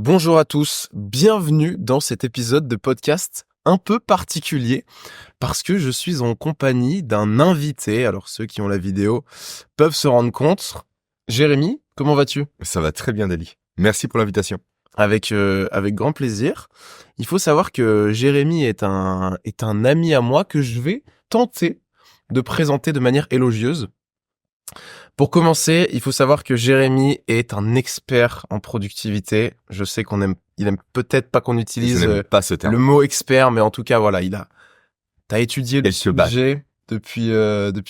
Bonjour à tous, bienvenue dans cet épisode de podcast un peu particulier parce que je suis en compagnie d'un invité. Alors ceux qui ont la vidéo peuvent se rendre compte. Jérémy, comment vas-tu ? Ça va très bien, Dali. Merci pour l'invitation. Avec grand plaisir. Il faut savoir que Jérémy est un ami à moi que je vais tenter de présenter de manière élogieuse. Pour commencer, il faut savoir que Jérémy est un expert en productivité. Je sais il aime peut-être pas qu'on utilise Je n'aime pas ce terme. le mot expert, mais en tout cas, voilà, t'as étudié le Quelques sujet depuis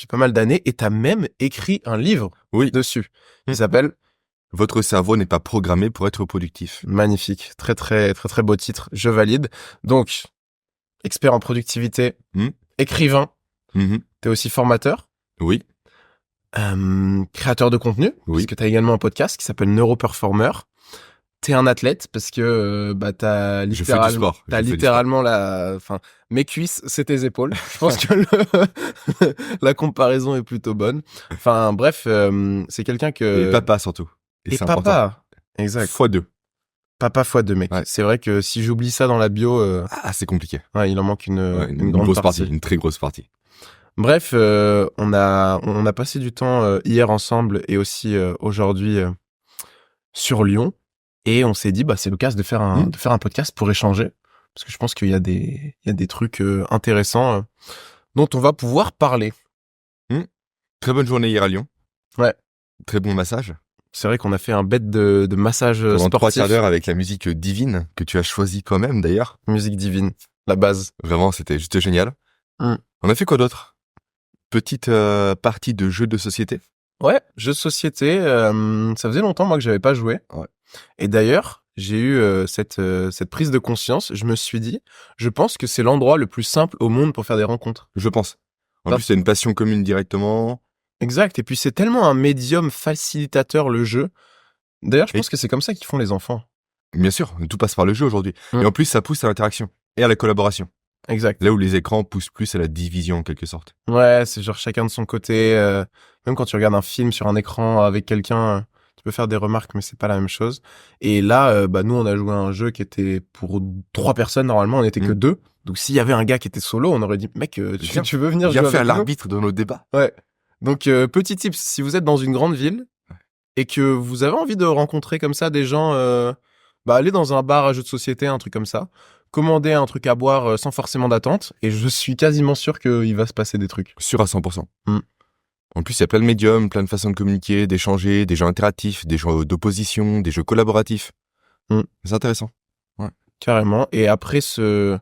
pas mal d'années et t'as même écrit un livre Oui. dessus qui s'appelle Votre cerveau n'est pas programmé pour être productif. magnifique, très très très très beau titre, je valide. Donc, expert en productivité, écrivain, t'es aussi formateur. Oui. Créateur de contenu, Oui. parce que t'as également un podcast qui s'appelle Neuroperformer. T'es un athlète parce que t'as Je fais du sport. littéralement mes cuisses, c'est tes épaules. Je pense que la comparaison est plutôt bonne. Enfin bref, c'est quelqu'un que Et papa surtout. et c'est papa, important. exact. x2. Papa x2 mec. Ouais. C'est vrai que si j'oublie ça dans la bio, C'est compliqué. il en manque une grande grosse partie. une très grosse partie. Bref, on a passé du temps hier ensemble et aussi aujourd'hui sur Lyon et on s'est dit c'est l'occasion de faire un podcast pour échanger parce que je pense qu'il y a des trucs intéressants dont on va pouvoir parler. Très bonne journée hier à Lyon. Ouais. Très bon massage. C'est vrai qu'on a fait un bête de massage Pendant sportif. 3 quarts d'heure avec la musique divine que tu as choisie toi-même d'ailleurs. Musique divine, la base. Vraiment, c'était juste génial. On a fait quoi d'autre ? Petite partie de jeux de société. Ouais, jeux de société, ça faisait longtemps moi que j'avais pas joué. Ouais. Et d'ailleurs, j'ai eu cette prise de conscience, je me suis dit, je pense que c'est l'endroit le plus simple au monde pour faire des rencontres. Je pense. En plus, c'est une passion commune directement. Exact, et puis c'est tellement un médium facilitateur le jeu. D'ailleurs, je pense que c'est comme ça qu'ils font les enfants. Bien sûr, tout passe par le jeu aujourd'hui. Et en plus, ça pousse à l'interaction et à la collaboration. Exact. Là où les écrans poussent plus à la division en quelque sorte. Ouais, c'est genre chacun de son côté. Même quand tu regardes un film sur un écran avec quelqu'un, tu peux faire des remarques, mais c'est pas la même chose. Et là, nous, on a joué à un jeu qui était pour 3 personnes. Normalement, on était que 2. Donc, s'il y avait un gars qui était solo, on aurait dit, mec, tu veux venir jouer faire avec l'arbitre de nos débats. Ouais. Donc, petit tips, si vous êtes dans une grande ville et que vous avez envie de rencontrer comme ça des gens, allez dans un bar à jeux de société, un truc comme ça. Commandez un truc à boire sans forcément d'attente et je suis quasiment sûr qu'il va se passer des trucs. Sûr à 100%. En plus, il y a plein de médiums, plein de façons de communiquer, d'échanger, des jeux interactifs, des jeux d'opposition, des jeux collaboratifs. C'est intéressant. Ouais. Carrément. Et après ce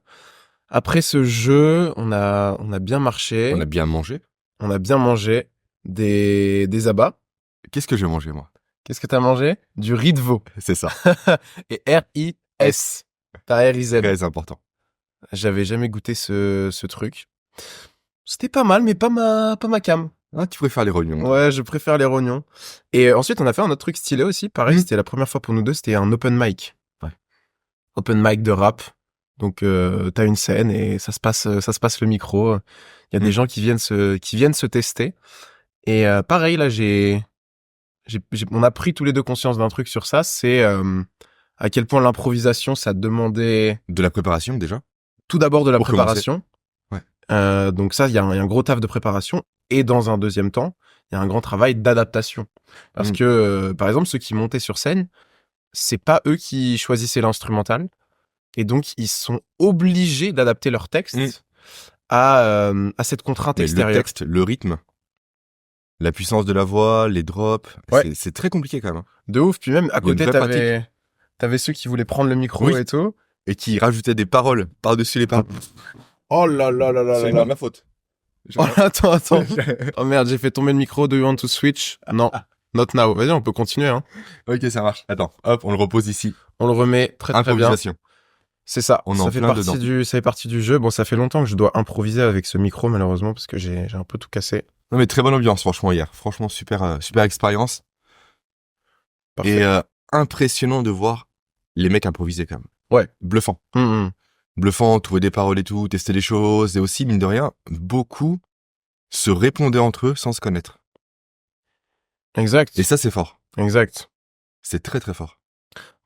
jeu, on a bien marché. On a bien mangé. On a bien mangé des abats. Qu'est-ce que j'ai mangé, moi ? Qu'est-ce que t'as mangé ? Du riz de veau. C'est ça. Et R-I-S. Pas R-I-Z. Très important. J'avais jamais goûté ce truc. C'était pas mal, mais pas ma cam. Ah, tu préfères les rognons. Ouais, je préfère les rognons. Et ensuite, on a fait un autre truc stylé aussi. Pareil, c'était la première fois pour nous deux, c'était un open mic. Ouais. Open mic de rap. Donc, t'as une scène et ça se passe le micro. Il y a des gens qui viennent se tester. Et pareil, là, on a pris tous les deux conscience d'un truc sur ça. C'est à quel point l'improvisation, ça demandait... De la préparation, déjà ? Tout d'abord de la Pour préparation. Ouais. Donc ça, il y a un gros taf de préparation. Et dans un deuxième temps, il y a un grand travail d'adaptation. Parce que, par exemple, ceux qui montaient sur scène, c'est pas eux qui choisissaient l'instrumental. Et donc, ils sont obligés d'adapter leur texte à cette contrainte extérieure. Le texte, le rythme, la puissance de la voix, les drops, c'est très compliqué quand même. De ouf. Puis même, à côté, t'avais ceux qui voulaient prendre le micro et tout. Et qui rajoutaient des paroles par-dessus les paroles. Oh là là là là là. C'est ma faute. Oh, attends. Oh merde, j'ai fait tomber le micro. Do you want to switch? Non, not now. Vas-y, on peut continuer. Hein. Ok, ça marche. Attends, hop, on le repose ici. On le remet très bien. Improvisation. C'est ça. Ça fait partie du jeu. Bon, ça fait longtemps que je dois improviser avec ce micro, malheureusement, parce que j'ai un peu tout cassé. Non, mais très bonne ambiance, franchement, hier. Franchement, super expérience. Parfait. Et impressionnant de voir les mecs improviser quand même. Ouais. Bluffant. Bluffant, trouver des paroles et tout, tester des choses. Et aussi, mine de rien, beaucoup se répondaient entre eux sans se connaître. Exact. Et ça, c'est fort. Exact. C'est très très fort.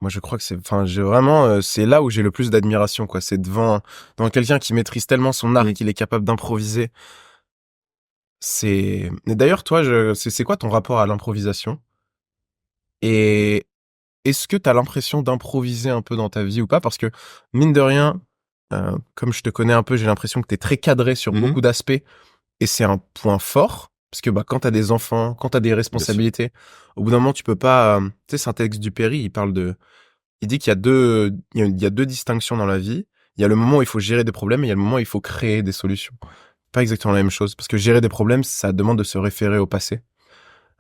Moi, je crois que j'ai vraiment, c'est là où j'ai le plus d'admiration, quoi. C'est devant quelqu'un qui maîtrise tellement son art qu'il est capable d'improviser. Et d'ailleurs, toi, c'est quoi ton rapport à l'improvisation? Et est-ce que t'as l'impression d'improviser un peu dans ta vie ou pas? Parce que, mine de rien, comme je te connais un peu, j'ai l'impression que t'es très cadré sur beaucoup d'aspects et c'est un point fort. Parce que, quand t'as des enfants, quand t'as des responsabilités, au bout d'un moment, tu peux pas, tu sais, Saint-Exupéry, il dit qu'il y a il y a deux distinctions dans la vie. Il y a le moment où il faut gérer des problèmes et il y a le moment où il faut créer des solutions. Pas exactement la même chose. Parce que gérer des problèmes, ça demande de se référer au passé.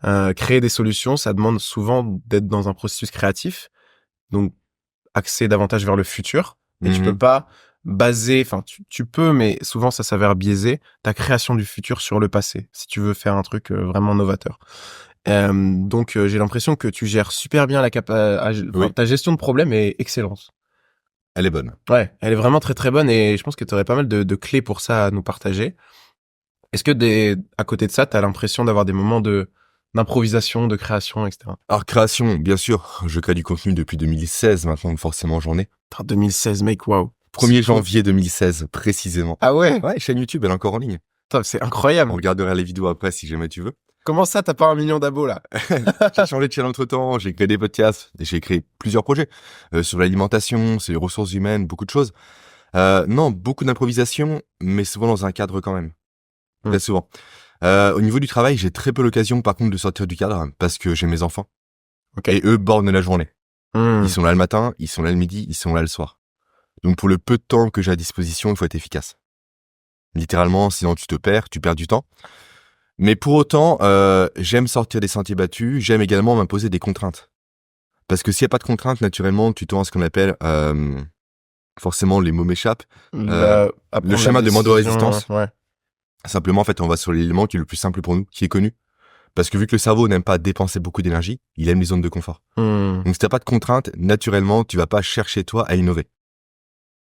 Créer des solutions, ça demande souvent d'être dans un processus créatif. Donc, axer davantage vers le futur. Et tu peux pas baser, enfin, tu peux, mais souvent ça s'avère biaisé, ta création du futur sur le passé. Si tu veux faire un truc vraiment novateur. Donc j'ai l'impression que tu gères super bien ta gestion de problème est excellente. Elle est bonne. Ouais, elle est vraiment très très bonne et je pense que tu aurais pas mal de clés pour ça à nous partager. Est-ce que à côté de ça, tu as l'impression d'avoir des moments d'improvisation, de création, etc. Alors, création, bien sûr, je crée du contenu depuis 2016, maintenant forcément j'en ai. 2016, mec, waouh. 1er janvier 2016, précisément. Ah ouais? Ouais, chaîne YouTube, elle est encore en ligne. C'est incroyable. On regardera les vidéos après si jamais tu veux. Comment ça, t'as pas 1 million d'abos là? J'ai changé de chaîne entre temps, j'ai créé des podcasts, et j'ai créé plusieurs projets sur l'alimentation, sur les ressources humaines, beaucoup de choses. Non, beaucoup d'improvisation, mais souvent dans un cadre quand même. Très souvent. Au niveau du travail, j'ai très peu l'occasion par contre de sortir du cadre parce que j'ai mes enfants. Et eux bornent la journée. Ils sont là le matin, ils sont là le midi, ils sont là le soir. Donc pour le peu de temps que j'ai à disposition, il faut être efficace. Littéralement, sinon tu perds du temps. Mais pour autant, j'aime sortir des sentiers battus, j'aime également m'imposer des contraintes. Parce que s'il n'y a pas de contraintes, naturellement, tu tournes à ce qu'on appelle, forcément les mots m'échappent, le schéma de moindre résistance. Ouais. Simplement, en fait, on va sur l'élément qui est le plus simple pour nous, qui est connu. Parce que vu que le cerveau n'aime pas dépenser beaucoup d'énergie, il aime les zones de confort. Donc si t'as pas de contraintes, naturellement, tu vas pas chercher toi à innover.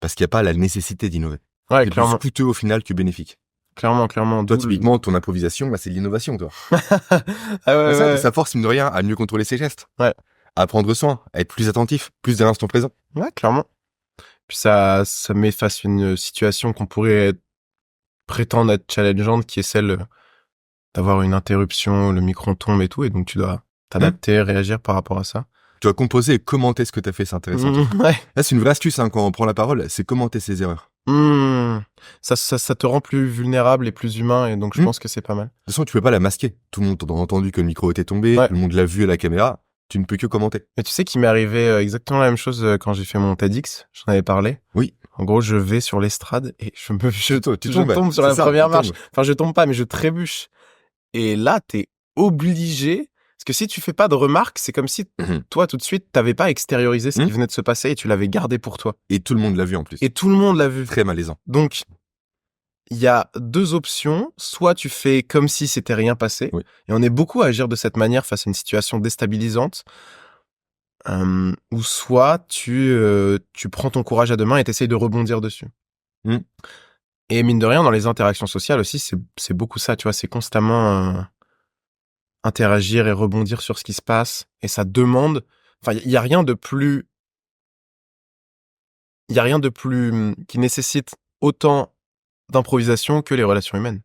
Parce qu'il n'y a pas la nécessité d'innover. Ouais, c'est clairement. plus coûteux au final que bénéfique. Clairement. Toi, typiquement, ton improvisation, c'est de l'innovation, toi. Ah ouais. Ça force, mine de rien, à mieux contrôler ses gestes. Ouais. À prendre soin, à être plus attentif, plus à l'instant présent. Ouais, clairement. Puis ça met face à une situation qu'on pourrait prétendre être challengeante, qui est celle d'avoir une interruption, le micro tombe et tout, et donc tu dois t'adapter, réagir par rapport à ça. Tu dois composer et commenter ce que t'as fait, c'est intéressant. Ouais. Là, c'est une vraie astuce, quand on prend la parole, c'est commenter ses erreurs. Ça te rend plus vulnérable et plus humain, et donc je pense que c'est pas mal. De toute façon, tu peux pas la masquer. Tout le monde a entendu que le micro était tombé, tout le monde l'a vu à la caméra. Tu ne peux que commenter. Mais tu sais qu'il m'est arrivé exactement la même chose quand j'ai fait mon TEDx. J'en avais parlé. Oui. En gros, je vais sur l'estrade et je tombe sur la première marche. Enfin, je tombe pas, mais je trébuche. Et là, t'es obligé. Parce que si tu fais pas de remarques, c'est comme si toi, tout de suite, t'avais pas extériorisé ce qui venait de se passer et tu l'avais gardé pour toi. Et tout le monde l'a vu en plus. Et tout le monde l'a vu. Très malaisant. Donc, il y a deux options. Soit tu fais comme si c'était rien passé. Oui. Et on est beaucoup à agir de cette manière face à une situation déstabilisante. Ou soit tu prends ton courage à deux mains et t'essayes de rebondir dessus. Et mine de rien, dans les interactions sociales aussi, c'est beaucoup ça, tu vois, c'est constamment interagir et rebondir sur ce qui se passe. Et ça demande, enfin, il y a rien de plus qui nécessite autant d'improvisation que les relations humaines.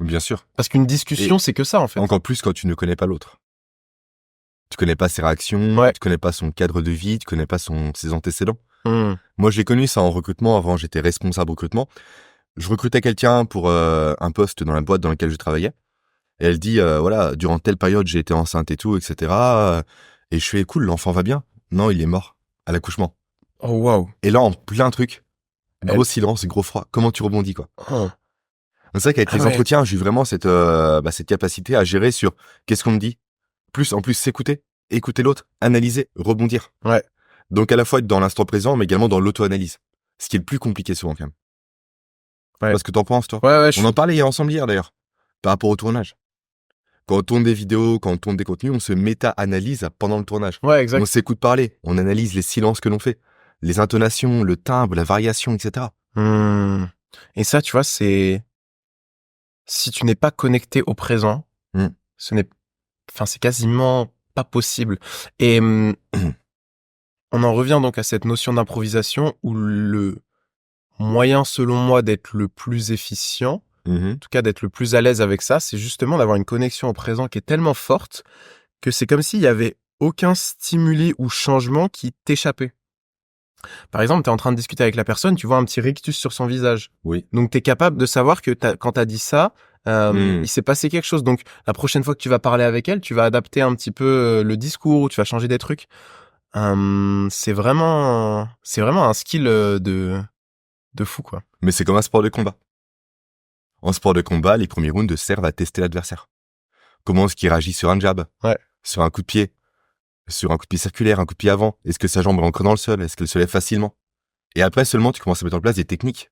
Bien sûr. Parce qu'une discussion, c'est que ça, en fait. Encore plus quand tu ne connais pas l'autre. Tu connais pas ses réactions, tu connais pas son cadre de vie, tu connais pas ses antécédents. Moi, j'ai connu ça en recrutement. Avant, j'étais responsable recrutement. Je recrutais quelqu'un pour un poste dans la boîte dans laquelle je travaillais. Et elle dit, voilà, durant telle période, j'ai été enceinte et tout, etc. Et je fais, cool, l'enfant va bien. Non, il est mort à l'accouchement. Oh, waouh. Et là, en plein truc, gros silence, gros froid. Comment tu rebondis, quoi? C'est vrai qu'avec les entretiens, j'ai eu vraiment cette capacité à gérer sur qu'est-ce qu'on me dit. En plus, s'écouter, écouter l'autre, analyser, rebondir. Ouais. Donc, à la fois être dans l'instant présent, mais également dans l'auto-analyse. Ce qui est le plus compliqué souvent, quand même. Ouais. Parce que t'en penses, toi? Ouais, on en parlait ensemble hier, d'ailleurs. Par rapport au tournage. Quand on tourne des vidéos, quand on tourne des contenus, on se méta-analyse pendant le tournage. Ouais, exact. On s'écoute parler. On analyse les silences que l'on fait. Les intonations, le timbre, la variation, etc. Et ça, tu vois, c'est si tu n'es pas connecté au présent, c'est quasiment pas possible. Et on en revient donc à cette notion d'improvisation où le moyen, selon moi, d'être le plus efficient, en tout cas d'être le plus à l'aise avec ça, c'est justement d'avoir une connexion au présent qui est tellement forte que c'est comme s'il y avait aucun stimuli ou changement qui t'échappait. Par exemple, tu es en train de discuter avec la personne, tu vois un petit rictus sur son visage. Oui. Donc tu es capable de savoir que quand tu as dit ça, il s'est passé quelque chose. Donc la prochaine fois que tu vas parler avec elle, tu vas adapter un petit peu le discours, ou tu vas changer des trucs. C'est vraiment un skill de fou, quoi. Mais c'est comme un sport de combat. En sport de combat, les premiers rounds servent à tester l'adversaire. Comment est-ce qu'il réagit sur un jab? Ouais. Sur un coup de pied? Sur un coup de pied circulaire, un coup de pied avant? Est-ce que sa jambe rentre dans le sol? Est-ce qu'elle se lève facilement? Et après seulement, tu commences à mettre en place des techniques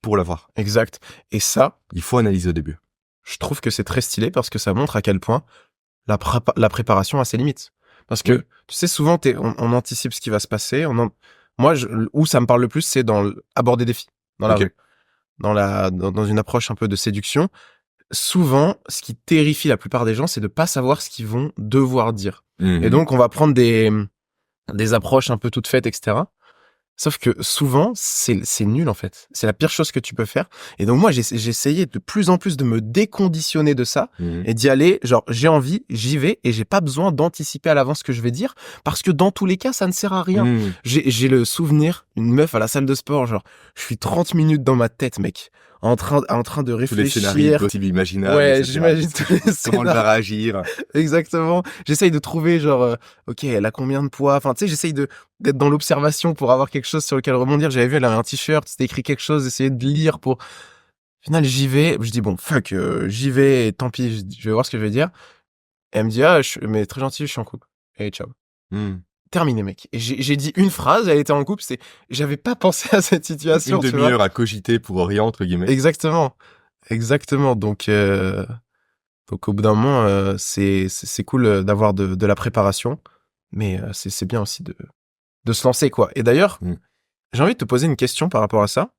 pour l'avoir. Exact. Et ça, Il faut analyser au début. je trouve que c'est très stylé parce que ça montre à quel point la préparation a ses limites. Parce que, tu sais, souvent, on anticipe ce qui va se passer. Moi, où ça me parle le plus, c'est aborder des filles dans la Ok. rue. Dans une approche un peu de séduction. Souvent, ce qui terrifie la plupart des gens, c'est de pas savoir ce qu'ils vont devoir dire. Et donc, on va prendre des approches un peu toutes faites, etc. Sauf que souvent, c'est nul en fait. C'est la pire chose que tu peux faire. Et donc moi, j'ai essayé de plus en plus de me déconditionner de ça et d'y aller. Genre, j'ai envie, j'y vais et j'ai pas besoin d'anticiper à l'avance ce que je vais dire parce que dans tous les cas, ça ne sert à rien. J'ai le souvenir, une meuf à la salle de sport, genre, je suis 30 minutes dans ma tête, mec, en train de Tous les scénarios réfléchir. possibles, imaginables. Ouais, etc. j'imagine tous les Comment elle scénarios. va réagir? Exactement. J'essaye de trouver genre, ok, elle a combien de poids. Enfin, tu sais, j'essaye d'être dans l'observation pour avoir quelque chose sur lequel rebondir. J'avais vu, elle avait un t-shirt, c'était écrit quelque chose, essayer de lire pour. Au final, j'y vais. Je dis bon, fuck, j'y vais. Et tant pis, je vais voir ce que je vais dire. Et elle me dit mais très gentil, je suis en couple. Et ciao. Terminé, mec. Et j'ai dit une phrase. Elle était en couple. J'avais pas pensé à cette situation. Une tu vois. demi-heure à cogiter pour rien, entre guillemets. Exactement. Donc au bout d'un moment, c'est cool d'avoir de la préparation, mais c'est bien aussi de se lancer, quoi. Et d'ailleurs, j'ai envie de te poser une question par rapport à ça,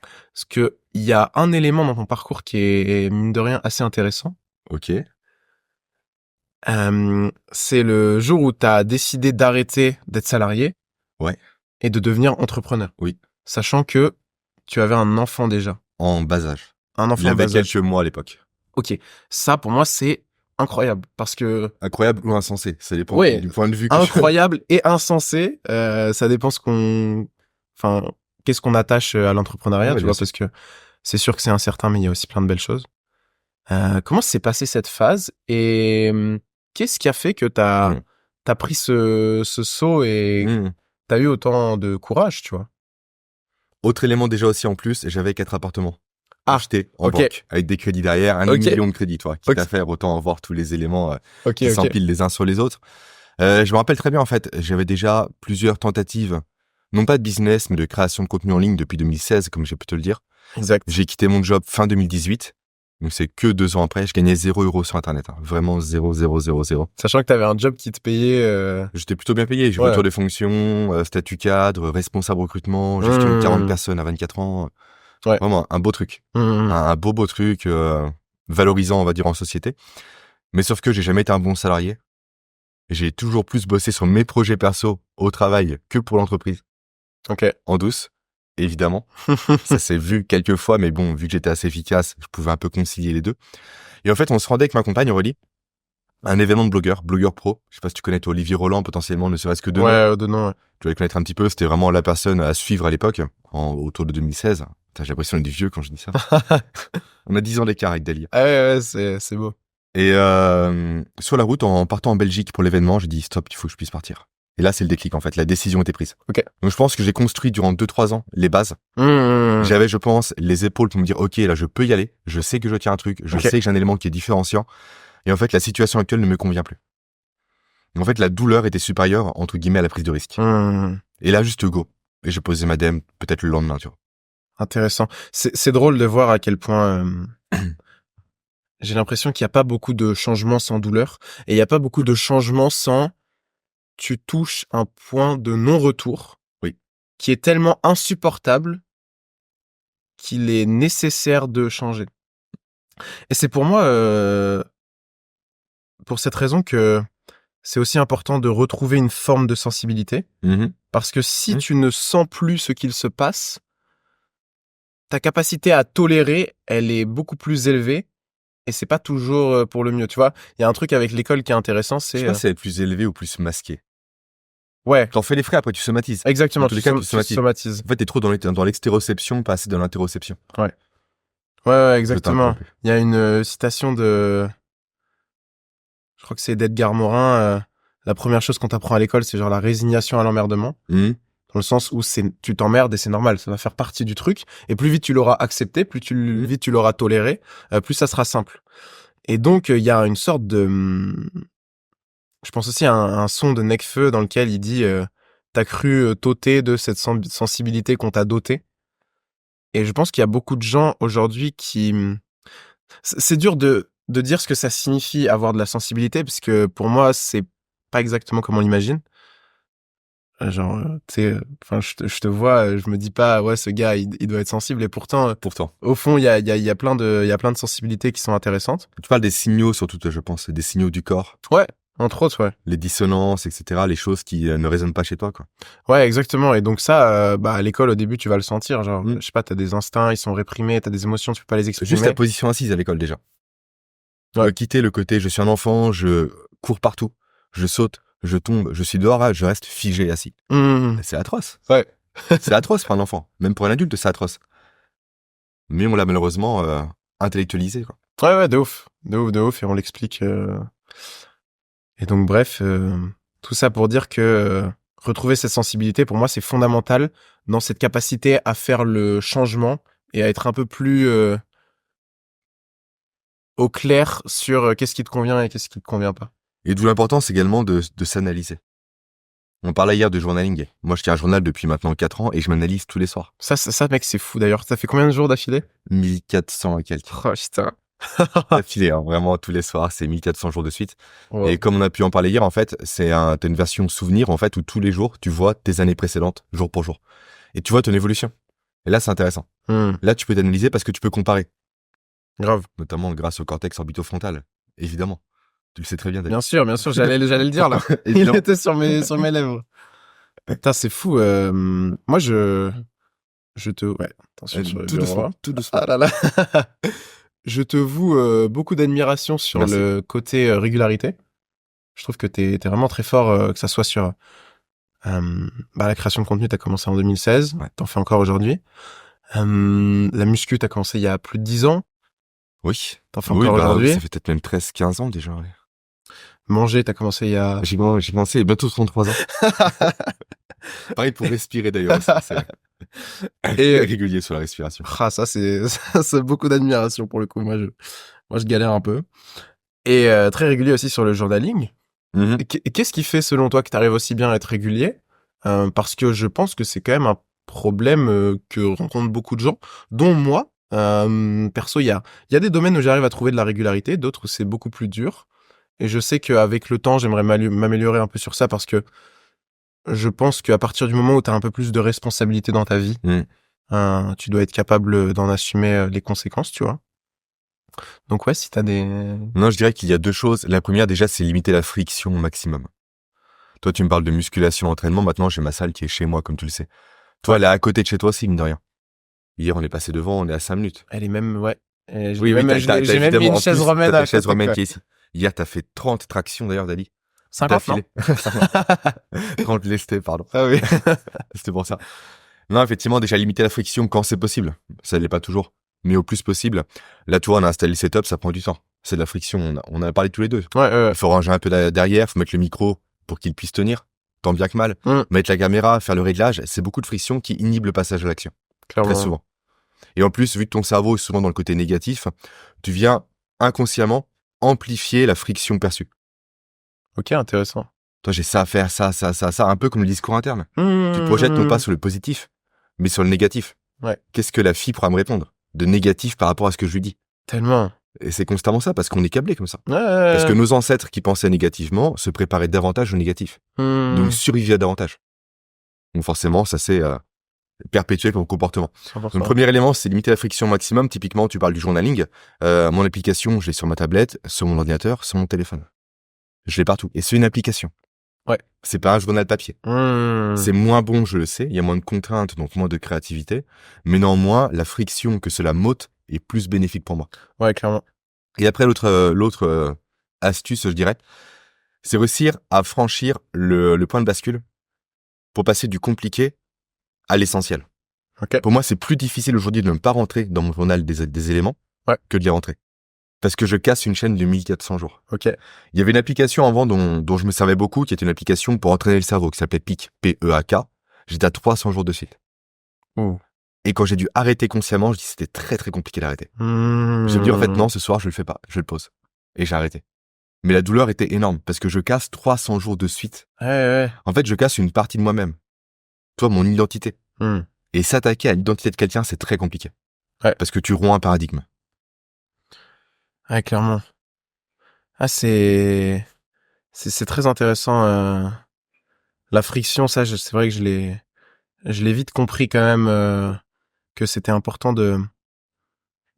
parce que il y a un élément dans ton parcours qui est, mine de rien, assez intéressant. Ok. C'est le jour où tu as décidé d'arrêter d'être salarié Ouais. et de devenir entrepreneur. Oui. Sachant que tu avais un enfant déjà. En bas âge. Un enfant Il en avait bas âge. quelques mois à l'époque. Ok. Ça, pour moi, c'est incroyable parce que Incroyable ou insensé, ça dépend ouais, du point de vue que incroyable et insensé. Ça dépend qu'est-ce qu'on attache à l'entrepreneuriat, Ouais, tu bien vois, sûr. parce que c'est sûr que c'est incertain, mais il y a aussi plein de belles choses. Comment s'est passée cette phase et qu'est-ce qui a fait que t'as pris ce saut et t'as eu autant de courage, tu vois? Autre élément déjà aussi en plus, j'avais 4 appartements. Ah, Achetés en ok. banque, avec des crédits derrière, un Ok. million de crédits, toi. Quitte Ok. à faire autant voir tous les éléments Ok, qui ok. s'empilent les uns sur les autres. Je me rappelle très bien, en fait, j'avais déjà plusieurs tentatives, non pas de business, mais de création de contenu en ligne depuis 2016, comme j'ai pu te le dire. Exact. J'ai quitté mon job fin 2018. Donc c'est que 2 ans après, je gagnais 0 € sur Internet. Vraiment 0, 0, 0, 0. Sachant que t'avais un job qui te payait. J'étais plutôt bien payé. J'ai Ouais. voiture de fonction, statut cadre, responsable recrutement, gestion de 40 personnes à 24 ans. Ouais. Vraiment un beau truc. Un beau truc valorisant, on va dire, en société. Mais sauf que j'ai jamais été un bon salarié. J'ai toujours plus bossé sur mes projets perso au travail que pour l'entreprise. Ok. En douce, évidemment. Ça s'est vu quelques fois, mais bon, vu que j'étais assez efficace, je pouvais un peu concilier les deux. Et en fait, on se rendait avec ma compagne, Aurélie, à un événement de blogueur pro. Je sais pas si tu connais toi, Olivier Roland, potentiellement, ne serait-ce que de nom. Ouais, de nom, ouais. Tu vas le connaître un petit peu. C'était vraiment la personne à suivre à l'époque, autour de 2016. Putain, j'ai l'impression d'être du vieux quand je dis ça. On a 10 ans d'écart avec Dali. Ah ouais, c'est beau. Et sur la route, en partant en Belgique pour l'événement, j'ai dit stop, il faut que je puisse partir. Et là, c'est le déclic, en fait. La décision était prise. Ok. Donc, je pense que j'ai construit durant 2-3 ans les bases. J'avais, je pense, les épaules pour me dire, OK, là, je peux y aller. Je sais que je tiens un truc. Je sais que j'ai un élément qui est différenciant. Et en fait, la situation actuelle ne me convient plus. En fait, la douleur était supérieure, entre guillemets, à la prise de risque. Et là, juste go. Et je posais ma DM peut-être le lendemain, tu vois. Intéressant. C'est drôle de voir à quel point j'ai l'impression qu'il n'y a pas beaucoup de changements sans douleur. Et il n'y a pas beaucoup de changements sans tu touches un point de non-retour. Oui. Qui est tellement insupportable qu'il est nécessaire de changer. Et c'est pour moi, pour cette raison que c'est aussi important de retrouver une forme de sensibilité. Parce que si tu ne sens plus ce qu'il se passe, ta capacité à tolérer, elle est beaucoup plus élevée. Et c'est pas toujours pour le mieux, tu vois. Il y a un truc avec l'école qui est intéressant, Je sais c'est... pas si c'est plus élevé ou plus masqué. Ouais, T'en fais les frais, après tu somatises. exactement, Dans tous les cas, tu somatises. somatises. En fait, t'es trop dans l'extéroception, pas assez dans l'interoception. Ouais, Je exactement. t'interromps. Il y a une citation de... Je crois que c'est d'Edgar Morin. La première chose qu'on t'apprend à l'école, c'est genre la résignation à l'emmerdement. Dans le sens où tu t'emmerdes et c'est normal, ça va faire partie du truc. Et plus vite tu l'auras accepté, vite tu l'auras toléré, plus ça sera simple. Et donc, il y a une sorte de... Je pense aussi à un son de Nekfeu dans lequel il dit t'as cru t'ôter de cette sensibilité qu'on t'a dotée. Et je pense qu'il y a beaucoup de gens aujourd'hui qui... C'est dur de dire ce que ça signifie avoir de la sensibilité, parce que pour moi, c'est pas exactement comme on l'imagine. Genre, tu sais, enfin, je te vois, je me dis pas, ouais, ce gars, il doit être sensible. Et pourtant, au fond, il y a plein de sensibilités qui sont intéressantes. Tu parles des signaux, surtout, je pense, des signaux du corps. Ouais, entre autres, ouais. Les dissonances, etc., les choses qui ne résonnent pas chez toi, quoi. Ouais, exactement. Et donc ça, à l'école, au début, tu vas le sentir. Genre, je sais pas, t'as des instincts, ils sont réprimés, t'as des émotions, tu peux pas les exprimer. Juste la position assise à l'école, déjà. Ouais. Quitter le côté, je suis un enfant, je cours partout, je saute, je tombe, je suis dehors, je reste figé assis. C'est atroce. Ouais. C'est atroce pour un enfant. Même pour un adulte, c'est atroce. Mais on l'a malheureusement intellectualisé, quoi. Ouais, de ouf. Et on l'explique. Et donc, bref, tout ça pour dire que retrouver cette sensibilité, pour moi, c'est fondamental dans cette capacité à faire le changement et à être un peu plus au clair sur qu'est-ce qui te convient et qu'est-ce qui te convient pas. Et d'où l'importance également de s'analyser. On parlait hier de journaling. Moi, je tiens un journal depuis maintenant 4 ans et je m'analyse tous les soirs. Ça, mec, c'est fou d'ailleurs. Ça fait combien de jours d'affilée? 1400 et quelques. Oh, putain. D'affilée, hein. Vraiment, tous les soirs, c'est 1400 jours de suite. Ouais. Et comme on a pu en parler hier, en fait, t'as une version souvenir, en fait, où tous les jours, tu vois tes années précédentes, jour pour jour. Et tu vois ton évolution. Et là, c'est intéressant. Là, tu peux t'analyser parce que tu peux comparer. Grave. Notamment grâce au cortex orbitofrontal. Évidemment. Tu le sais très bien, David. Bien sûr, j'allais le dire, là. Il était sur mes lèvres. Putain, c'est fou. Moi, je te... Ouais, attention sur le bureau. Tout doucement. Ah là là. Je te voue beaucoup d'admiration sur Merci. le côté régularité. Je trouve que t'es vraiment très fort, que ça soit sur la création de contenu. T'as commencé en 2016, Ouais. T'en fais encore aujourd'hui. La muscu, t'as commencé il y a plus de 10 ans. Oui. T'en fais encore aujourd'hui. Ça fait peut-être même 13-15 ans déjà. Ouais. Manger, t'as commencé il y a... J'ai commencé bientôt 33 ans. Pareil pour respirer d'ailleurs. Et régulier sur la respiration. Ah, ça c'est beaucoup d'admiration pour le coup. Moi je galère un peu. Et très régulier aussi sur le journaling. Qu'est-ce qui fait selon toi que t'arrives aussi bien à être régulier? Parce que je pense que c'est quand même un problème que rencontrent beaucoup de gens, dont moi. Perso, il y a des domaines où j'arrive à trouver de la régularité, d'autres où c'est beaucoup plus dur. Et je sais qu'avec le temps, j'aimerais m'améliorer un peu sur ça parce que je pense qu'à partir du moment où tu as un peu plus de responsabilité dans ta vie, tu dois être capable d'en assumer les conséquences, tu vois. Donc ouais, si t'as des... Non, je dirais qu'il y a 2 choses. La première, déjà, c'est limiter la friction au maximum. Toi, tu me parles de musculation, entraînement. Maintenant, j'ai ma salle qui est chez moi, comme tu le sais. Toi, elle est à côté de chez toi aussi, mine de rien. Hier, on est passé devant, on est à 5 minutes. Elle est même, ouais. Oui, j'ai même mis une chaise remède à chaise remède qui est ici. Hier, t'as fait 30 tractions d'ailleurs, Dali. 50, non 30 lestés, pardon. Ah oui. C'était pour ça. Non, effectivement, déjà limiter la friction quand c'est possible. Ça l'est pas toujours, mais au plus possible. Là, tu vois, on a installé le setup, ça prend du temps. C'est de la friction, on en a parlé tous les deux. Ouais. Il faut ranger un peu derrière, faut mettre le micro pour qu'il puisse tenir, tant bien que mal. Mettre la caméra, faire le réglage, c'est beaucoup de friction qui inhibe le passage à l'action. Clairement. Très souvent. Et en plus, vu que ton cerveau est souvent dans le côté négatif, tu viens inconsciemment amplifier la friction perçue. Ok, intéressant. Toi, j'ai ça à faire, ça, un peu comme le discours interne. Tu te projettes non pas sur le positif, mais sur le négatif. Ouais. Qu'est-ce que la fille pourra me répondre de négatif par rapport à ce que je lui dis? Tellement. Et c'est constamment ça, parce qu'on est câblé comme ça. Ouais. Parce que nos ancêtres qui pensaient négativement se préparaient davantage au négatif. Donc survivaient davantage. Donc forcément, ça c'est perpétuer ton comportement. 100%. Donc, le premier élément, c'est limiter la friction au maximum. Typiquement, tu parles du journaling. Mon application, je l'ai sur ma tablette, sur mon ordinateur, sur mon téléphone. je l'ai partout. Et c'est une application. Ouais. C'est pas un journal papier. C'est moins bon, je le sais. Il y a moins de contraintes, donc moins de créativité. Mais néanmoins, la friction que cela m'ôte est plus bénéfique pour moi. Ouais, clairement. Et après, l'autre astuce, je dirais, c'est réussir à franchir le point de bascule pour passer du compliqué à l'essentiel. Ok. Pour moi, c'est plus difficile aujourd'hui de ne pas rentrer dans mon journal des éléments que de les rentrer. Parce que je casse une chaîne de 1400 jours. Ok. Il y avait une application avant dont je me servais beaucoup, qui était une application pour entraîner le cerveau, qui s'appelait PEAK, P-E-A-K. J'étais à 300 jours de suite. Oh. Et quand j'ai dû arrêter consciemment, je dis c'était très très compliqué d'arrêter. Je me dis en fait non, ce soir je le fais pas, je le pose. Et j'ai arrêté. Mais la douleur était énorme parce que je casse 300 jours de suite. Ouais. En fait, je casse une partie de moi-même. Toi, mon identité. Et s'attaquer à l'identité de quelqu'un, c'est très compliqué. Ouais. Parce que tu romps un paradigme. Ouais, clairement. Ah, c'est très intéressant. La friction, ça, c'est vrai que je l'ai vite compris quand même que c'était important de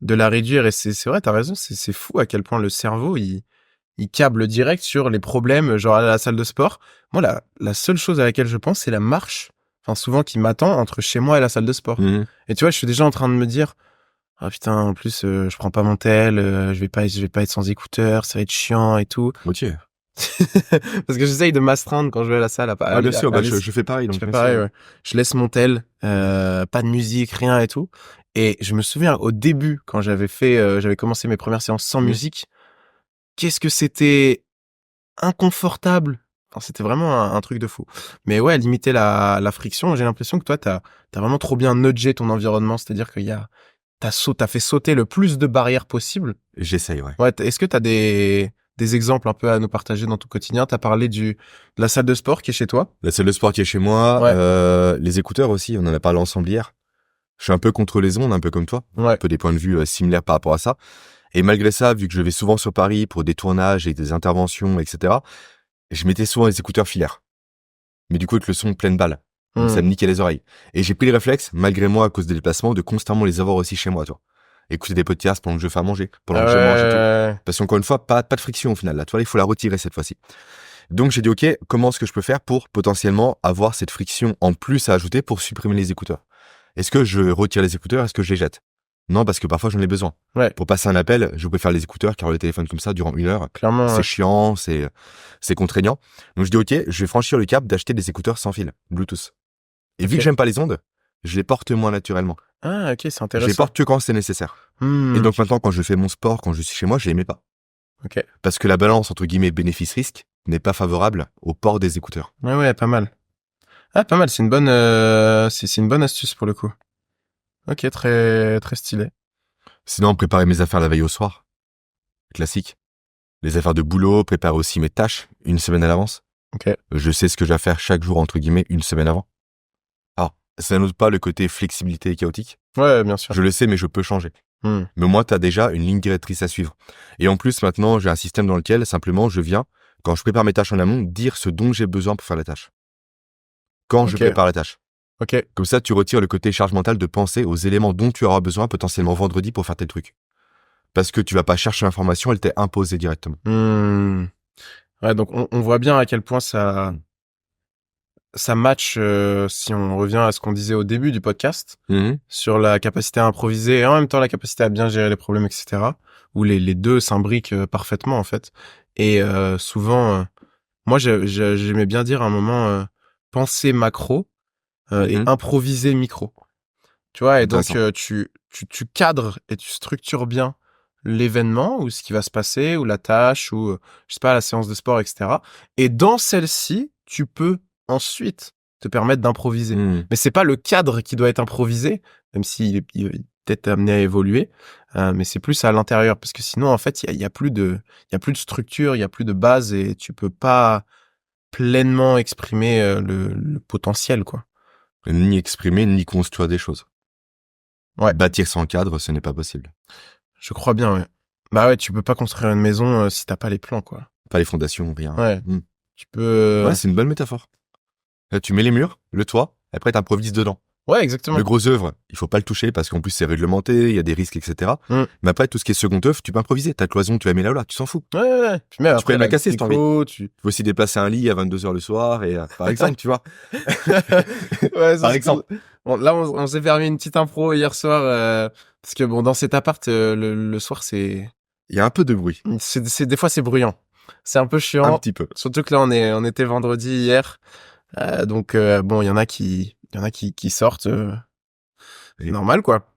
la réduire. Et c'est vrai, t'as raison, c'est fou à quel point le cerveau, il câble direct sur les problèmes, genre à la salle de sport. Moi, la seule chose à laquelle je pense, c'est la marche, enfin souvent qui m'attend entre chez moi et la salle de sport. Et tu vois, je suis déjà en train de me dire, ah putain, en plus, je prends pas mon tel, je vais pas être sans écouteurs, ça va être chiant et tout. Ok. Parce que j'essaye de m'astreindre quand je vais à la salle. Bien sûr, je fais pareil. Donc je fais pareil, ouais. Je laisse mon tel, pas de musique, rien et tout. Et je me souviens au début, quand j'avais commencé mes premières séances sans musique, qu'est-ce que c'était inconfortable. Enfin, c'était vraiment un truc de fou. Mais ouais, limiter la friction, j'ai l'impression que toi, t'as vraiment trop bien nudgé ton environnement. C'est-à-dire qu'il y a, t'as fait sauter le plus de barrières possible. J'essaye, ouais. Ouais, est-ce que t'as des exemples un peu à nous partager dans ton quotidien? T'as parlé de la salle de sport qui est chez toi. La salle de sport qui est chez moi, les écouteurs aussi, on en a parlé ensemble hier. Je suis un peu contre les ondes, un peu comme toi. Ouais. Un peu des points de vue similaires par rapport à ça. Et malgré ça, vu que je vais souvent sur Paris pour des tournages et des interventions, etc., je mettais souvent les écouteurs filaires. Mais du coup, avec le son pleine balle. Donc ça me niquait les oreilles. Et j'ai pris le réflexe, malgré moi, à cause des déplacements, de constamment les avoir aussi chez moi, toi. Écouter des podcasts pendant que je fais à manger, pendant que je mange et tout. Parce qu'encore une fois, pas de friction au final, là. Tu vois, il faut la retirer cette fois-ci. Donc j'ai dit, ok, comment est-ce que je peux faire pour potentiellement avoir cette friction en plus à ajouter pour supprimer les écouteurs? Est-ce que je retire les écouteurs? Est-ce que je les jette? Non, parce que parfois j'en ai besoin. Ouais. Pour passer un appel, je préfère les écouteurs car le téléphone comme ça durant 1 heure. Clairement. C'est chiant, c'est contraignant. Donc je dis ok, je vais franchir le cap d'acheter des écouteurs sans fil, Bluetooth. Et vu que j'aime pas les ondes, je les porte moins naturellement. Ah ok, c'est intéressant. Je les porte que quand c'est nécessaire. Et donc maintenant, quand je fais mon sport, quand je suis chez moi, je les mets pas. Ok. Parce que la balance entre guillemets bénéfice-risque n'est pas favorable au port des écouteurs. Ouais, pas mal. Ah, pas mal. C'est une bonne, c'est une bonne astuce pour le coup. Ok, très très stylé. Sinon, préparer mes affaires la veille au soir. Classique. Les affaires de boulot, préparer aussi mes tâches 1 semaine à l'avance. Ok. Je sais ce que j'ai à faire chaque jour, entre guillemets, 1 semaine avant. Alors, ça n'ôte pas le côté flexibilité et chaotique. Ouais, bien sûr. Je le sais, mais je peux changer. Mais moi, t'as déjà une ligne directrice à suivre. Et en plus, maintenant, j'ai un système dans lequel, simplement, je viens, quand je prépare mes tâches en amont, dire ce dont j'ai besoin pour faire la tâche. Quand je prépare la tâche. Ok. Comme ça, tu retires le côté charge mentale de penser aux éléments dont tu auras besoin potentiellement vendredi pour faire tel truc. Parce que tu vas pas chercher l'information, elle t'est imposée directement. Ouais, donc on voit bien à quel point ça match, si on revient à ce qu'on disait au début du podcast, sur la capacité à improviser et en même temps la capacité à bien gérer les problèmes, etc. Où les deux s'imbriquent parfaitement en fait. Et souvent, moi j'aimais bien dire à un moment penser macro et improviser micro. Tu vois, et donc tu cadres et tu structures bien l'événement ou ce qui va se passer ou la tâche ou je sais pas la séance de sport, etc. Et dans celle-ci, tu peux ensuite te permettre d'improviser. Mais c'est pas le cadre qui doit être improvisé, même s'il est peut-être amené à évoluer, mais c'est plus à l'intérieur parce que sinon en fait il y a plus de structure, il y a plus de base et tu peux pas pleinement exprimer le potentiel quoi. Ni exprimer ni construire des choses. Ouais. Bâtir sans cadre, ce n'est pas possible. Je crois bien, ouais. Bah ouais, tu peux pas construire une maison si t'as pas les plans, quoi. Pas les fondations, rien. Ouais. Tu peux... Ouais, c'est une bonne métaphore. Là, tu mets les murs, le toit, après t'improvises dedans. Ouais, exactement. Le gros œuvre, il faut pas le toucher parce qu'en plus c'est réglementé, il y a des risques, etc. Mm. Mais après, tout ce qui est second œuvre, tu peux improviser. Ta cloison, tu la mets là, tu s'en fous. Ouais. Puis même Tu peux après, la casser si t'as envie. tu... Tu peux aussi déplacer un lit à 22h le soir, et par exemple, tu vois. Ouais, Par exemple. Bon, là, on s'est permis une petite impro hier soir, parce que bon, dans cet appart, le soir, Il y a un peu de bruit. des fois, c'est bruyant. C'est un peu chiant. Un petit peu. Surtout que là, on était vendredi hier. Donc, bon, il y en a qui sortent, Et- normal, quoi.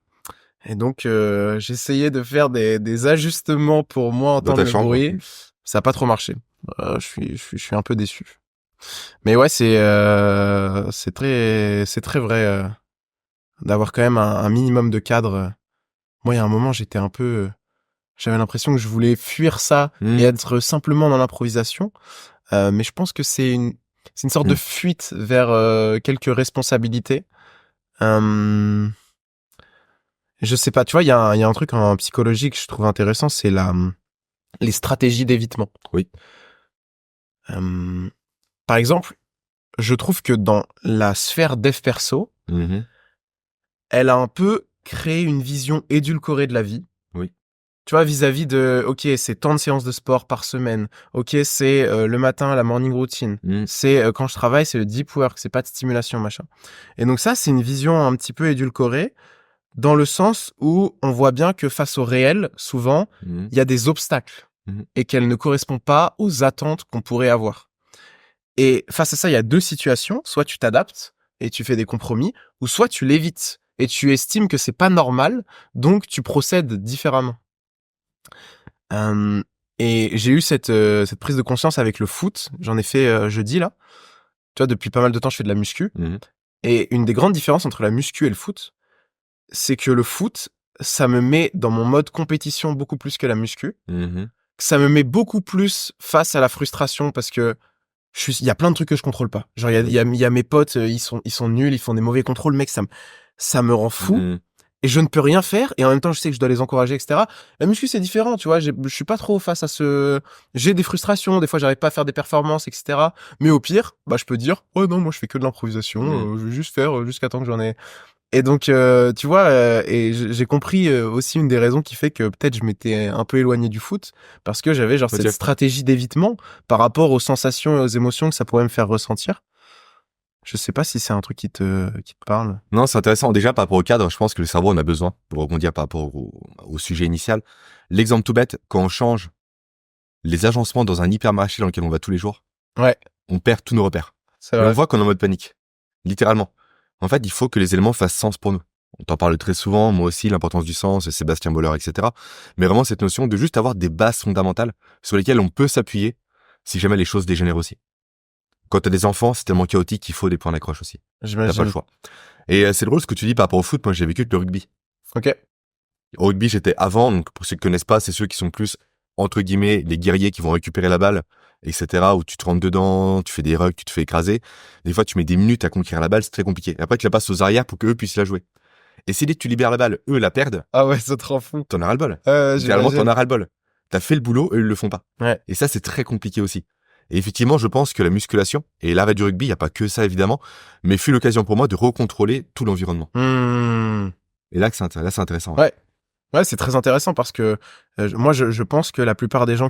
Et donc, j'essayais de faire des ajustements pour moi Dans entendre ta le chambre. bruit. Ça a pas trop marché. Je suis un peu déçu. Mais ouais, c'est très vrai, d'avoir quand même un minimum de cadre. Moi, il y a un moment, j'avais l'impression que je voulais fuir ça Mm. et être simplement dans l'improvisation. Mais je pense que c'est une sorte de fuite vers quelques responsabilités. Je sais pas, tu vois, il y a un truc en psychologie que je trouve intéressant, c'est les stratégies d'évitement. Oui. Par exemple, je trouve que dans la sphère dev perso, Mhm. elle a un peu créé une vision édulcorée de la vie. Oui. Tu vois, vis-à-vis de, ok, c'est tant de séances de sport par semaine. Ok, c'est le matin, la morning routine. Mm. C'est quand je travaille, c'est le deep work, c'est pas de stimulation, machin. Et donc ça, c'est une vision un petit peu édulcorée, dans le sens où on voit bien que face au réel, souvent, Mm. il y a des obstacles Mhm. et qu'elle ne correspond pas aux attentes qu'on pourrait avoir. Et face à ça, il y a deux situations. Soit tu t'adaptes et tu fais des compromis, ou soit tu l'évites et tu estimes que c'est pas normal, donc tu procèdes différemment. Et j'ai eu cette prise de conscience avec le foot. J'en ai fait jeudi, là. Tu vois, depuis pas mal de temps, je fais de la muscu. Mhm. Et une des grandes différences entre la muscu et le foot, c'est que le foot, ça me met dans mon mode compétition beaucoup plus que la muscu. Mhm. Ça me met beaucoup plus face à la frustration parce que il y a plein de trucs que je contrôle pas. Genre, il y a mes potes, ils sont nuls, ils font des mauvais contrôles. Mec, ça me rend fou. Mhm. Et je ne peux rien faire. Et en même temps, je sais que je dois les encourager, etc. La muscu, c'est différent, tu vois. Je suis pas trop face à j'ai des frustrations. Des fois, j'arrive pas à faire des performances, etc. Mais au pire, bah, je peux dire, oh non, moi, je fais que de l'improvisation. Je vais juste faire jusqu'à temps que j'en ai. Et donc, tu vois, et j'ai compris aussi une des raisons qui fait que peut-être je m'étais un peu éloigné du foot, parce que j'avais genre cette Ok. stratégie d'évitement par rapport aux sensations et aux émotions que ça pourrait me faire ressentir. Je sais pas si c'est un truc qui te parle. Non, c'est intéressant. Déjà, par rapport au cadre, je pense que le cerveau en a besoin pour rebondir par rapport au sujet initial. L'exemple tout bête, quand on change les agencements dans un hypermarché dans lequel on va tous les jours, Ouais, on perd tous nos repères. c'est Et vrai. on voit qu'on est en mode panique. Littéralement. En fait, il faut que les éléments fassent sens pour nous. On t'en parle très souvent, moi aussi, l'importance du sens, Sébastien Boller, etc. Mais vraiment, cette notion de juste avoir des bases fondamentales sur lesquelles on peut s'appuyer si jamais les choses dégénèrent aussi. Quand t'as des enfants, c'est tellement chaotique qu'il faut des points d'accroche aussi. T'as J'imagine. pas le choix. Et c'est drôle ce que tu dis par rapport au foot. Moi, j'ai vécu avec le rugby. Ok. Au rugby, j'étais avant, donc pour ceux qui connaissent pas, c'est ceux qui sont plus, entre guillemets, les guerriers qui vont récupérer la balle, etc., où tu te rentres dedans, tu fais des rucks, tu te fais écraser. Des fois, tu mets des minutes à conquérir la balle, c'est très compliqué. Après, tu la passes aux arrières pour qu'eux puissent la jouer. Et si dès que tu libères la balle, eux la perdent, Ah ouais, ça te rend fou. t'en as ras-le-bol. Littéralement, J'imagine. t'en as ras-le-bol. T'as fait le boulot, eux, ils le font pas. Ouais. Et ça, c'est très compliqué aussi. Et effectivement, je pense que la musculation et l'arrêt du rugby, il n'y a pas que ça, évidemment, mais fut l'occasion pour moi de recontrôler tout l'environnement. Et là, c'est intéressant. Ouais. Ouais, c'est très intéressant parce que moi, je pense que la plupart des gens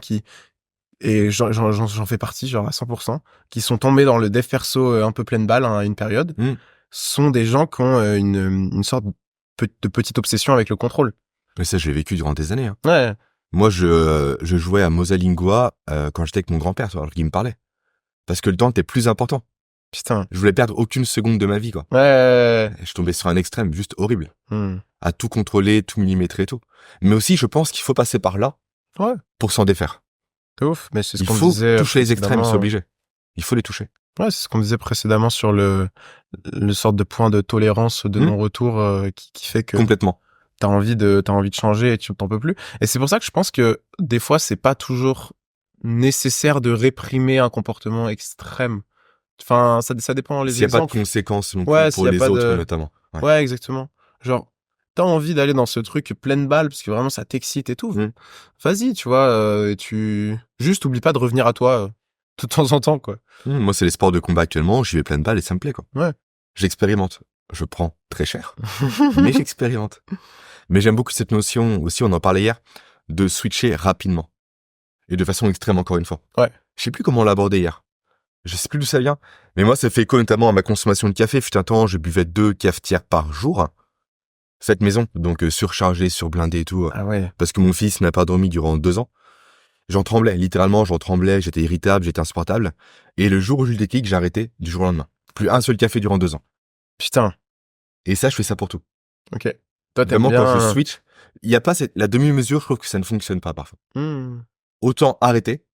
et j'en fais partie, genre à 100%, qui sont tombés dans le dev perso un peu pleine balle à une période, sont des gens qui ont une sorte de petite obsession avec le contrôle. Mais ça, je l'ai vécu durant des années. Hein. Ouais. Moi, je jouais à Mosalingua quand j'étais avec mon grand-père, alors qu'il me parlait. Parce que le temps était plus important. Putain. Je voulais perdre aucune seconde de ma vie, quoi. Ouais. Et je tombais sur un extrême juste horrible. Hmm. À tout contrôler, tout millimétrer et tout. Mais aussi, je pense qu'il faut passer par là Ouais. pour s'en défaire. C'est ouf, mais c'est ce Il qu'on faut disait toucher les extrêmes, précédemment. c'est obligé. Il faut les toucher. Ouais, c'est ce qu'on disait précédemment sur le sorte de point de tolérance de non-retour qui fait que Complètement. t'as envie de changer et tu t'en peux plus. Et c'est pour ça que je pense que des fois c'est pas toujours nécessaire de réprimer un comportement extrême. Enfin, ça dépend les S'il n'y a pas de exemples. conséquences non plus Ouais, pour s'il y a les pas autres, de... notamment. Ouais. Ouais, exactement. Genre, t'as envie d'aller dans ce truc pleine balle parce que vraiment ça t'excite et tout. Vas-y, tu vois, et tu juste oublie pas de revenir à toi de temps en temps, quoi. Moi, c'est les sports de combat actuellement, j'y vais pleine balle et ça me plaît, quoi. Ouais. J'expérimente. Je prends très cher, mais j'expérimente. Mais j'aime beaucoup cette notion, aussi on en parlait hier, de switcher rapidement. Et de façon extrême encore une fois. Ouais. Je sais plus comment on l'a abordé hier. Je sais plus d'où ça vient. Mais moi, ça fait écho notamment à ma consommation de café. Fut un temps, je buvais 2 cafetières par jour. Cette maison, donc surchargée, surblindée et tout. Ah ouais. Parce que mon fils n'a pas dormi durant 2 ans. J'en tremblais, littéralement, j'étais irritable, j'étais insupportable. Et le jour où j'ai eu le déclic, j'ai arrêté du jour au lendemain. Plus un seul café durant 2 ans. Putain. Et ça, je fais ça pour tout. Ok. Toi, t'aimes Vraiment, bien... quand je switch, il y a pas la demi-mesure, je trouve que ça ne fonctionne pas parfois. Autant arrêter,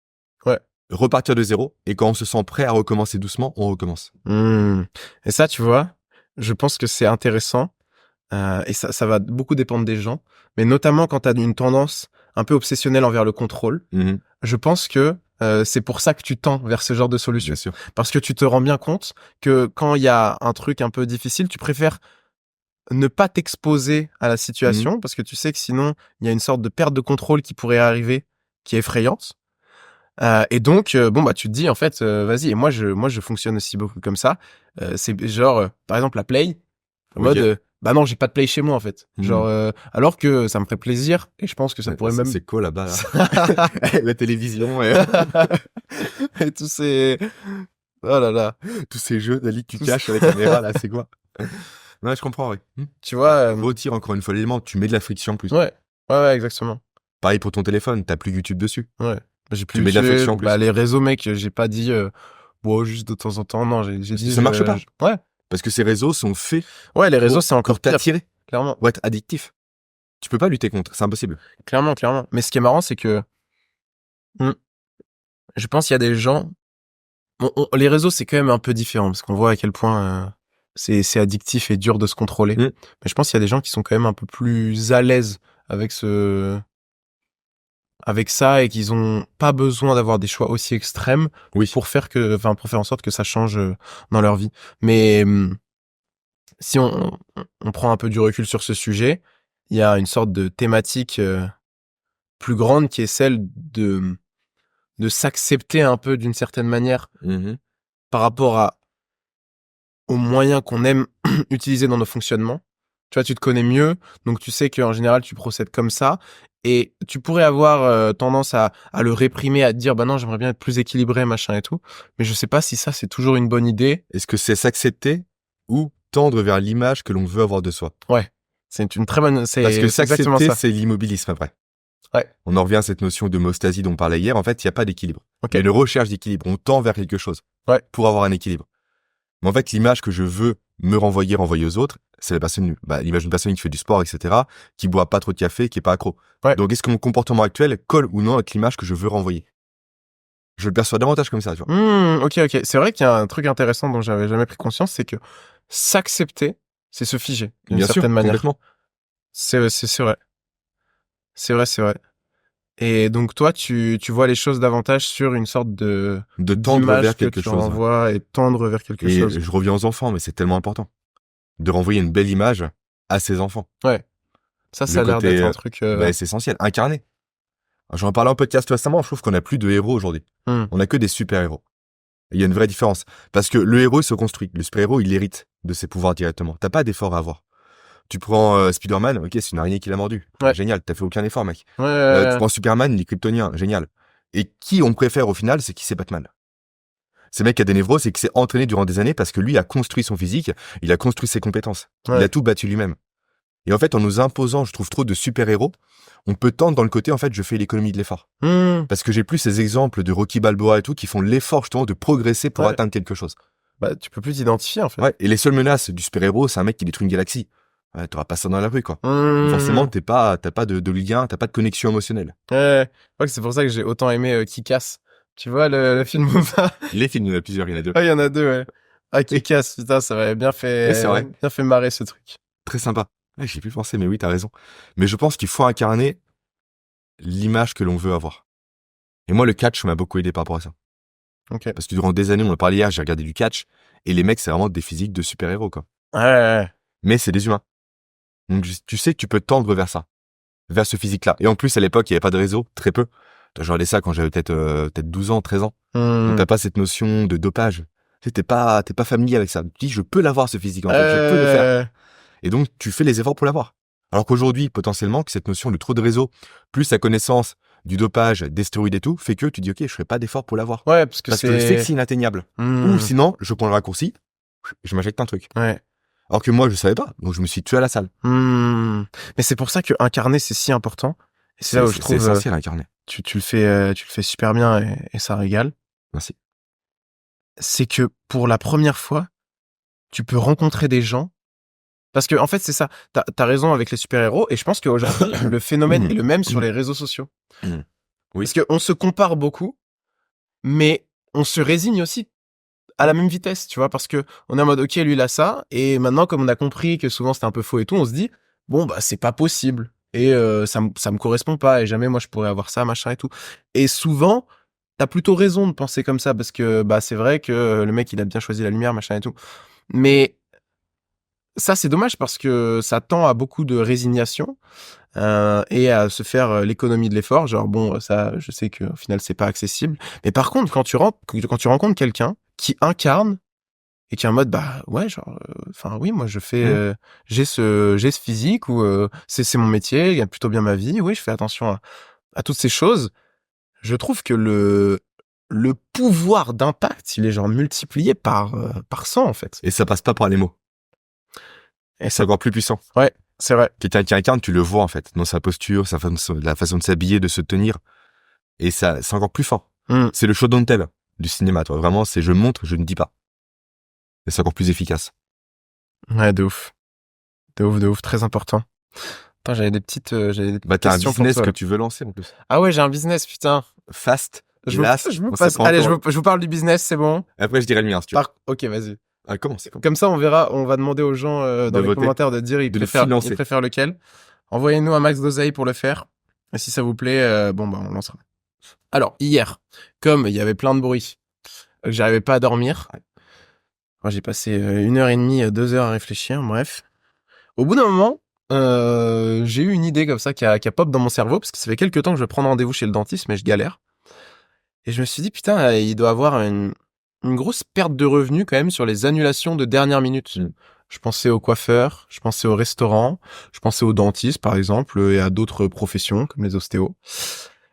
repartir de zéro, et quand on se sent prêt à recommencer doucement, on recommence. Et ça, tu vois, je pense que c'est intéressant, et ça va beaucoup dépendre des gens, mais notamment quand t'as une tendance un peu obsessionnelle envers le contrôle, je pense que c'est pour ça que tu tends vers ce genre de solution. Bien sûr. Parce que tu te rends bien compte que quand il y a un truc un peu difficile, tu préfères ne pas t'exposer à la situation, parce que tu sais que sinon, il y a une sorte de perte de contrôle qui pourrait arriver, qui est effrayante. Et donc, bon, bah, tu te dis, en fait, vas-y. Et moi, je fonctionne aussi beaucoup comme ça. C'est genre, par exemple, la Play, en mode, bah non, j'ai pas de Play chez moi, en fait. Genre, alors que ça me ferait plaisir, et je pense que ça pourrait même... C'est quoi là-bas, là? La télévision, et tous ces... Oh là là. Tous ces jeux, Dali, que tu caches à la caméra, là, c'est quoi? Ouais, je comprends, oui. Tu vois... Retire encore une fois l'élément, tu mets de la friction en plus. Ouais, exactement. Pareil pour ton téléphone, t'as plus YouTube dessus. Ouais. J'ai plus tu mets de la friction en plus. Bah, les réseaux, mec, j'ai pas dit, bon, juste de temps en temps. Non, j'ai dit... Ça marche pas. Ouais. Parce que ces réseaux sont faits. Ouais, les réseaux, c'est encore pire. T'attirer. Clairement. Ou être addictif. Tu peux pas lutter contre, c'est impossible. Clairement. Mais ce qui est marrant, c'est que, je pense qu'il y a des gens, les réseaux, c'est quand même un peu différent, parce qu'on voit à quel point, c'est addictif et dur de se contrôler. Mais je pense qu'il y a des gens qui sont quand même un peu plus à l'aise avec ça, et qu'ils ont pas besoin d'avoir des choix aussi extrêmes pour faire en sorte que ça change dans leur vie. Mais si on prend un peu du recul sur ce sujet, il y a une sorte de thématique plus grande qui est celle de s'accepter un peu d'une certaine manière par rapport aux moyens qu'on aime utiliser dans nos fonctionnements. Tu vois, tu te connais mieux, donc tu sais qu'en général, tu procèdes comme ça. Et tu pourrais avoir tendance à le réprimer, à te dire, bah non, j'aimerais bien être plus équilibré, machin et tout. Mais je sais pas si ça, c'est toujours une bonne idée. Est-ce que c'est s'accepter ou tendre vers l'image que l'on veut avoir de soi? Ouais. C'est une très bonne... Parce que s'accepter, c'est l'immobilisme après. Ouais. On en revient à cette notion d'homéostasie dont on parlait hier. En fait, il n'y a pas d'équilibre. Il y a une recherche d'équilibre. On tend vers quelque chose pour avoir un équilibre. Mais en fait, l'image que je veux me renvoyer aux autres, c'est l'image d'une personne qui fait du sport, etc., qui boit pas trop de café, qui est pas accro. Donc, est-ce que mon comportement actuel colle ou non avec l'image que je veux renvoyer? Je le perçois davantage comme ça, tu vois. Ok. C'est vrai qu'il y a un truc intéressant dont j'avais jamais pris conscience, c'est que s'accepter, c'est se figer d'une certaine manière. Complètement. C'est vrai. C'est vrai. Et donc toi, tu vois les choses davantage sur une sorte de tendre vers quelque chose. Renvoies et tendre vers quelque chose. Et je reviens aux enfants, mais c'est tellement important de renvoyer une belle image à ses enfants. Ouais. Ça a l'air d'être un truc... c'est essentiel. Incarner. J'en parlais en podcast récemment, je trouve qu'on a plus de héros aujourd'hui. On a que des super-héros. Il y a une vraie différence. Parce que le héros, il se construit. Le super-héros, il hérite de ses pouvoirs directement. T'as pas d'effort à avoir. Tu prends Spider-Man, ok, c'est une araignée qui l'a mordu. Génial, t'as fait aucun effort, mec. Tu prends Superman, il est kryptonien, génial. Et qui on préfère au final, c'est qui c'est Batman. C'est mec qui a des névroses et qui s'est entraîné durant des années parce que lui a construit son physique, il a construit ses compétences. Il a tout battu lui-même. Et en fait, en nous imposant, je trouve, trop de super-héros, on peut tendre dans le côté, en fait, je fais l'économie de l'effort. Parce que j'ai plus ces exemples de Rocky Balboa et tout qui font l'effort, justement, de progresser pour atteindre quelque chose. Bah, tu peux plus t'identifier, en fait. Ouais. Et les seules menaces du super-héros, c'est un mec qui détruit une galaxie. Ouais, t'auras pas ça dans la rue, quoi. Forcément, t'as pas de lien, t'as pas de connexion émotionnelle. C'est pour ça que j'ai autant aimé Kick-Ass. Tu vois le film ou pas? Les films, il y en a plusieurs, il y en a 2. Ah, il y en a 2, ouais. Ah, Kick-Ass, putain, ça m'avait bien fait, bien fait marrer ce truc. Très sympa. J'y ai plus pensé, mais oui, t'as raison. Mais je pense qu'il faut incarner l'image que l'on veut avoir. Et moi, le catch m'a beaucoup aidé par rapport à ça. Okay. Parce que durant des années, on en parlait hier, j'ai regardé du catch, et les mecs, c'est vraiment des physiques de super-héros, quoi. Ouais. Mais c'est des humains. Donc, tu sais que tu peux tendre vers ça. Vers ce physique-là. Et en plus, à l'époque, il n'y avait pas de réseau, très peu. Je regardais ça quand j'avais peut-être 12 ans, 13 ans. Donc, t'as pas cette notion de dopage. Tu sais, t'es pas familier avec ça. Tu dis, je peux l'avoir, ce physique, en fait. Je peux le faire. Et donc, tu fais les efforts pour l'avoir. Alors qu'aujourd'hui, potentiellement, que cette notion de trop de réseau, plus la connaissance du dopage, des stéroïdes et tout, fait que tu dis, ok, je ferai pas d'efforts pour l'avoir. Ouais, parce que je sais que c'est inatteignable. Ou sinon, je prends le raccourci, je m'injecte un truc. Ouais. Alors que moi, je savais pas. Donc, je me suis tué à la salle. Mais c'est pour ça que incarner, c'est si important. Et c'est là où je trouve. C'est essentiel, incarner. Tu le fais super bien et ça régale. Merci. C'est que pour la première fois, tu peux rencontrer des gens. Parce que, en fait, c'est ça. T'as raison avec les super-héros. Et je pense qu'aujourd'hui, le phénomène est le même sur les réseaux sociaux. Oui. Parce qu'on se compare beaucoup, mais on se résigne aussi à la même vitesse, tu vois, parce que on est en mode, ok, lui, il a ça. Et maintenant, comme on a compris que souvent c'était un peu faux et tout, on se dit, bon, bah, c'est pas possible. Et ça me correspond pas. Et jamais, moi, je pourrais avoir ça, machin et tout. Et souvent, t'as plutôt raison de penser comme ça, parce que, bah, c'est vrai que le mec, il a bien choisi la lumière, machin et tout. Mais ça, c'est dommage parce que ça tend à beaucoup de résignation et à se faire l'économie de l'effort. Genre, bon, ça, je sais qu'au final, c'est pas accessible. Mais par contre, quand tu rencontres quelqu'un qui incarne et qui est en mode, bah ouais, genre, enfin oui, moi, je fais, j'ai ce physique ou c'est mon métier, il gagne plutôt bien ma vie. Oui, je fais attention à toutes ces choses. Je trouve que le pouvoir d'impact, il est genre multiplié par 100 en fait. Et ça passe pas par les mots. Et c'est encore plus puissant. Ouais, c'est vrai. Quelqu'un qui incarne, tu le vois en fait, dans sa posture, la façon de s'habiller, de se tenir. Et ça, c'est encore plus fort. C'est le show don't tell du cinéma, toi. Vraiment, c'est je montre, je ne dis pas. Et c'est encore plus efficace. Ouais, de ouf. De ouf, très important. Attends, j'avais des petites t'as un questions business pour toi, que tu veux lancer en plus. Ah ouais, j'ai un business, putain. Fast, je vous parle du business, c'est bon. Après, je dirai le mien, si tu veux. Ok, vas-y. Ah, comment c'est Comme ça, on va demander aux gens dans les commentaires de dire ils préfèrent lequel. Envoyez-nous un max d'oseille pour le faire. Et si ça vous plaît, bon, bah, on lancera. Alors, hier, comme il y avait plein de bruit, que j'arrivais pas à dormir, moi, j'ai passé 1h30, 2 heures à réfléchir, bref. Au bout d'un moment, j'ai eu une idée comme ça qui a pop dans mon cerveau, parce que ça fait quelques temps que je vais prendre rendez-vous chez le dentiste, mais je galère. Et je me suis dit, putain, il doit avoir une grosse perte de revenus quand même sur les annulations de dernière minute. Je pensais aux coiffeurs, je pensais aux restaurants, je pensais aux dentistes, par exemple, et à d'autres professions, comme les ostéos.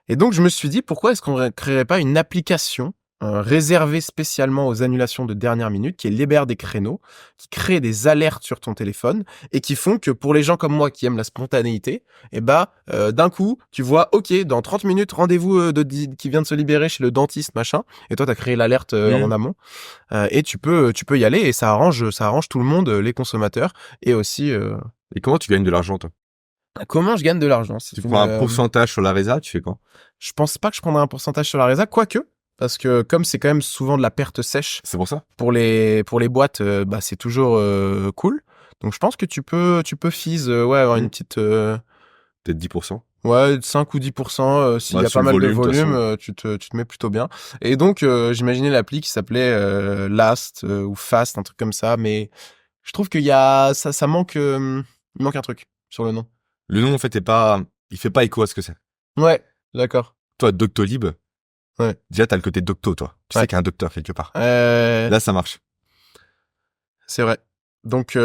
Et donc, je me suis dit, pourquoi est-ce qu'on ne créerait pas une application réservée spécialement aux annulations de dernière minute, qui libère des créneaux, qui crée des alertes sur ton téléphone, et qui font que pour les gens comme moi qui aiment la spontanéité, et d'un coup, tu vois, ok, dans 30 minutes, rendez-vous qui vient de se libérer chez le dentiste, machin, et toi, t'as créé l'alerte en amont, et tu peux y aller, et ça arrange tout le monde, les consommateurs, et aussi... Et comment tu gagnes de l'argent, toi? Comment je gagne de l'argent? Tu prends un pourcentage sur la résa, tu fais quoi? Je pense pas que je prendrai un pourcentage sur la résa, quoique, parce que comme c'est quand même souvent de la perte sèche. C'est pour ça. Pour les boîtes, c'est toujours cool. Donc je pense que tu peux fees, avoir une petite peut-être 10%. Ouais, 5 ou 10%, s'il y a pas mal de volume, tu te mets plutôt bien. Et donc j'imaginais l'appli qui s'appelait Last ou Fast, un truc comme ça, mais je trouve qu'il y a ça manque il manque un truc sur le nom. Le nom en fait il fait pas écho à ce que c'est. Ouais, d'accord. Toi, Doctolib. Ouais. Déjà, t'as le côté docto, toi. Tu sais qu'il y a un docteur quelque part. Là, ça marche. C'est vrai. Donc,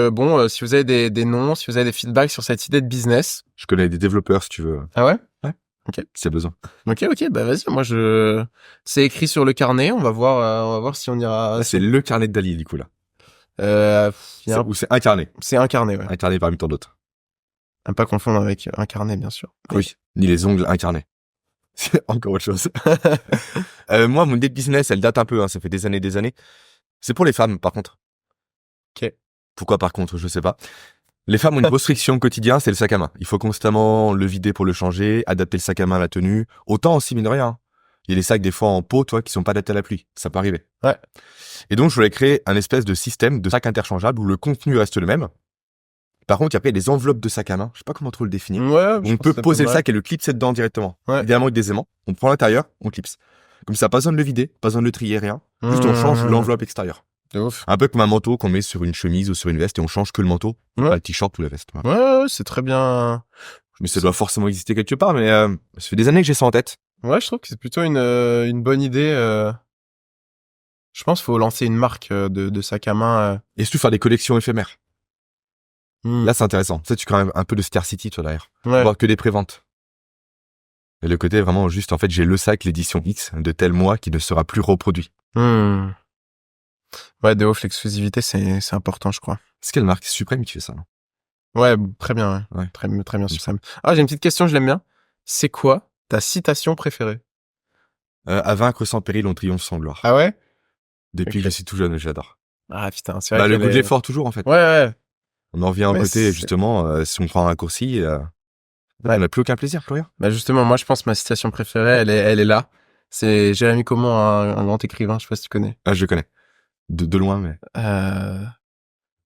si vous avez des noms, si vous avez des feedbacks sur cette idée de business. Je connais des développeurs, si tu veux. Ah ouais? Ouais. Ok. Si t'as besoin. Ok, bah vas-y, moi c'est écrit sur le carnet, on va voir si on ira... Là, c'est le carnet de Dali, du coup, là. Ou c'est un carnet. C'est un carnet, ouais. Un carnet parmi tant d'autres. À pas confondre avec un carnet, bien sûr. Oui, ni les ongles incarnés. C'est encore autre chose. Moi, mon idée de business, elle date un peu, ça fait des années. C'est pour les femmes, par contre. Ok. Pourquoi, par contre, je sais pas. Les femmes ont une grosse friction quotidien, c'est le sac à main. Il faut constamment le vider pour le changer, adapter le sac à main à la tenue. Autant aussi, mine de rien. Il y a des sacs, des fois, en peau, qui sont pas adaptés à la pluie. Ça peut arriver. Ouais. Et donc, je voulais créer un espèce de système de sac interchangeable où le contenu reste le même. Par contre, après, il y a des enveloppes de sac à main. Je sais pas comment trop le définir. Ouais, on peut poser le sac et le clipser dedans directement. Ouais. Idéalement avec des aimants. On prend l'intérieur, on clipse. Comme ça, pas besoin de le vider, pas besoin de le trier, rien. Juste on change l'enveloppe extérieure. C'est ouf. Un peu comme un manteau qu'on met sur une chemise ou sur une veste et on change que le manteau, pas le t-shirt ou la veste. Ouais, c'est très bien. Mais ça doit forcément exister quelque part, mais ça fait des années que j'ai ça en tête. Ouais, je trouve que c'est plutôt une bonne idée. Je pense qu'il faut lancer une marque de sac à main. Et surtout faire des collections éphémères. Hmm. Là, c'est intéressant. Tu sais, tu crées un peu de scarcity, toi, derrière. Ouais. Voir que des préventes. Et le côté vraiment juste, en fait, j'ai le sac, l'édition X de tel mois qui ne sera plus reproduit. Hmm. Ouais, de ouf, l'exclusivité, c'est important, je crois. C'est quelle marque? Suprême qui fait ça, non? Ouais, très bien, ouais. Ouais. Très bien, Suprême. Ah, j'ai une petite question, je l'aime bien. C'est quoi ta citation préférée? À vaincre sans péril, on triomphe sans gloire. Ah ouais? Depuis Ok. que je suis tout jeune, j'adore. Ah putain, c'est vrai Bah, le qu'elle goût de est... l'effort, toujours, en fait. Ouais. On en revient au Mais côté, c'est- justement, si on prend un raccourci, Ouais. on n'a plus aucun plaisir, plus rien. Bah justement, moi je pense que ma citation préférée, elle est là. C'est Jérémy Comont, un grand écrivain, je sais pas si tu connais. Ah, je connais. De loin, mais.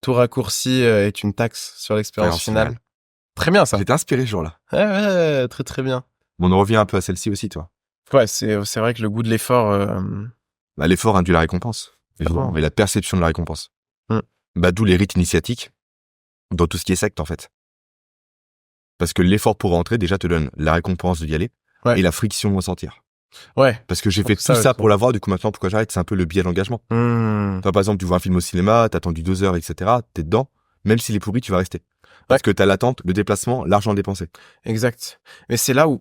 Tout raccourci est une taxe sur l'expérience Expérience finale. Très bien ça. J'étais inspiré ce jour-là. Ouais, très bien. Bon, on en revient un peu à celle-ci aussi, toi. Ouais, c'est vrai que le goût de l'effort... Bah, l'effort induit la récompense. Évidemment. Clairement. Et la perception de la récompense. Mm. Bah, d'où les rites initiatiques dans tout ce qui est secte, en fait. Parce que l'effort pour rentrer, déjà, te donne la récompense d'y aller Ouais. et la friction à sentir. Ouais. Parce que j'ai Donc fait ça tout ça aussi. pour l'avoir, du coup, maintenant, pourquoi j'arrête? C'est un peu le biais d'engagement. Hmm. Toi, par exemple, tu vois un film au cinéma, t'as attendu 2 heures, etc. T'es dedans. Même s'il est pourri, tu vas rester. Parce que t'as l'attente, le déplacement, l'argent dépensé. Exact. Mais c'est là où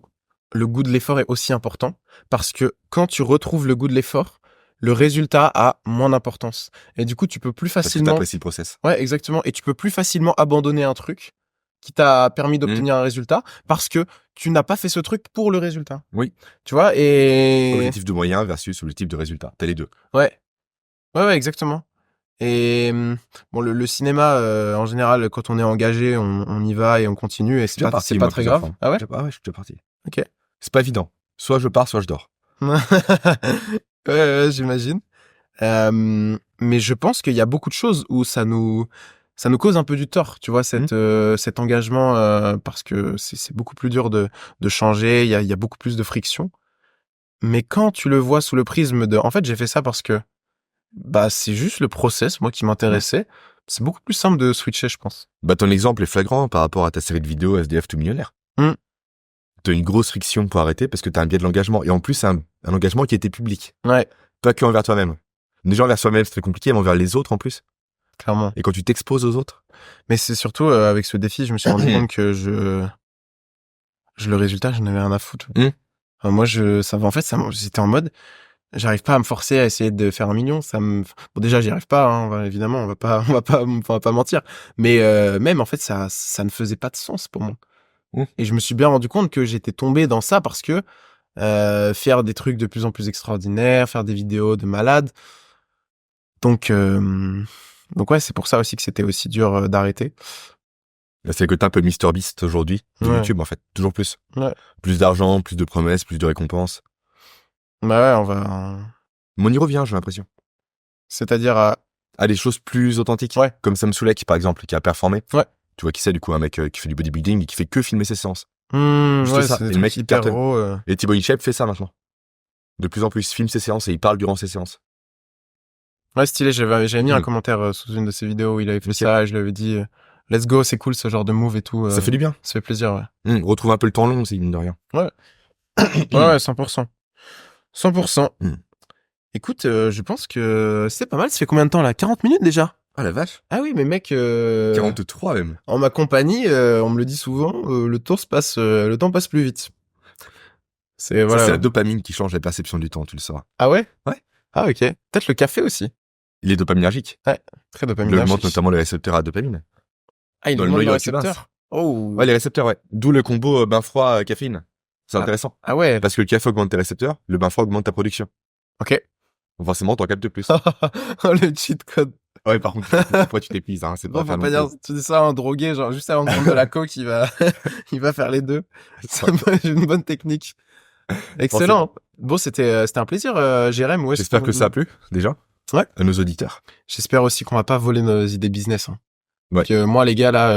le goût de l'effort est aussi important, parce que quand tu retrouves le goût de l'effort, le résultat a moins d'importance. Et du coup, tu peux plus Parce que facilement... t'apprécies le process. Ouais, exactement. Et tu peux plus facilement abandonner un truc qui t'a permis Mmh. d'obtenir un résultat parce que tu n'as pas fait ce truc pour le résultat. Oui. Tu vois, et... Objectif de moyen versus objectif de résultat. T'as les deux. Ouais, exactement. Et bon, le cinéma, en général, quand on est engagé, on y va et on continue et c'est Déjà pas, parti, c'est pas moi, très plusieurs grave. fois. Ah ouais? Ah ouais, je suis déjà parti. Ok. C'est pas évident. Soit je pars, soit je dors. Ouais, j'imagine. Mais je pense qu'il y a beaucoup de choses où ça nous cause un peu du tort, tu vois, cet engagement, parce que c'est beaucoup plus dur de changer, il y a beaucoup plus de friction. Mais quand tu le vois sous le prisme de, en fait, j'ai fait ça parce que, bah, c'est juste le process, moi, qui m'intéressait. C'est beaucoup plus simple de switcher, je pense. Bah, ton exemple est flagrant par rapport à ta série de vidéos SDF tout millionnaire. Mm. T'as une grosse friction pour arrêter parce que t'as un biais de l'engagement. Et en plus, c'est un engagement qui était public. Ouais, Pas que envers toi-même. Déjà envers soi-même, c'est très compliqué, mais envers les autres en plus. clairement. Et quand tu t'exposes aux autres. Mais c'est surtout, avec ce défi, je me suis rendu compte que le résultat, j'en avais rien à foutre. Mm. Enfin, moi, j'étais en mode, j'arrive pas à me forcer à essayer de faire 1 million. Bon, déjà, j'y arrive pas, hein, évidemment, on va pas mentir. Mais même, en fait, ça ne faisait pas de sens pour moi. Et je me suis bien rendu compte que j'étais tombé dans ça parce que faire des trucs de plus en plus extraordinaires, faire des vidéos de malades. Donc ouais, c'est pour ça aussi que c'était aussi dur d'arrêter. C'est le côté un peu MrBeast aujourd'hui de Ouais. YouTube en fait. Toujours plus. Ouais. Plus d'argent, plus de promesses, plus de récompenses. Bah ouais, Mais on y revient, j'ai l'impression. c'est-à-dire à Des choses plus authentiques. Ouais. Comme Sam Sulek, par exemple, qui a performé. Ouais. Tu vois qui c'est, du coup, un mec qui fait du bodybuilding et qui fait que filmer ses séances. ouais, ça. c'est Et des le mec, trucs il hyper cartonne. gros. Et Thibaut InShape fait ça maintenant. De plus en plus, il filme ses séances et il parle durant ses séances. Ouais, stylé, j'avais mis un Mm. commentaire sous une de ses vidéos où il avait fait Ok. ça et je lui avais dit let's go, c'est cool ce genre de move et tout. Ça fait du bien. Ça fait plaisir, ouais. On retrouve un peu le temps long aussi, mine de rien. Ouais, 100%. 100%. Mm. Écoute, je pense que c'est pas mal. Ça fait combien de temps là? 40 minutes déjà? Ah la vache. Ah oui, mais mec, 43 même. en ma compagnie, on me le dit souvent, le temps passe plus vite. C'est Ça, voilà. c'est la dopamine qui change la perception du temps, tu le sauras. Ah ouais? Ouais. Ah ok. Peut-être le café aussi. Il est dopaminergique. Très Il dopaminergique. augmente notamment les récepteurs à dopamine. Ah, il dans le augmente le noyau cubain. récepteur. Oh. Ouais, les récepteurs, ouais. D'où le combo bain froid caféine. C'est intéressant. Ah ouais. Parce que le café augmente tes récepteurs, le bain froid augmente ta production. Ok. Donc forcément, t'en captes plus. Oh, le cheat code. Ouais, par contre, après tu t'épuises, hein. C'est Bon, pas faut faire pas non dire, tu dis ça à un drogué, genre juste avant de prendre de la coke, il va faire les deux. C'est une bonne technique. Excellent. Bon, c'était un plaisir, Jérém. Où est-ce J'espère qu'on- que ça a plu, déjà. Ouais. À nos auditeurs. J'espère aussi qu'on va pas voler nos idées business. Hein. Ouais. Que moi, les gars, là,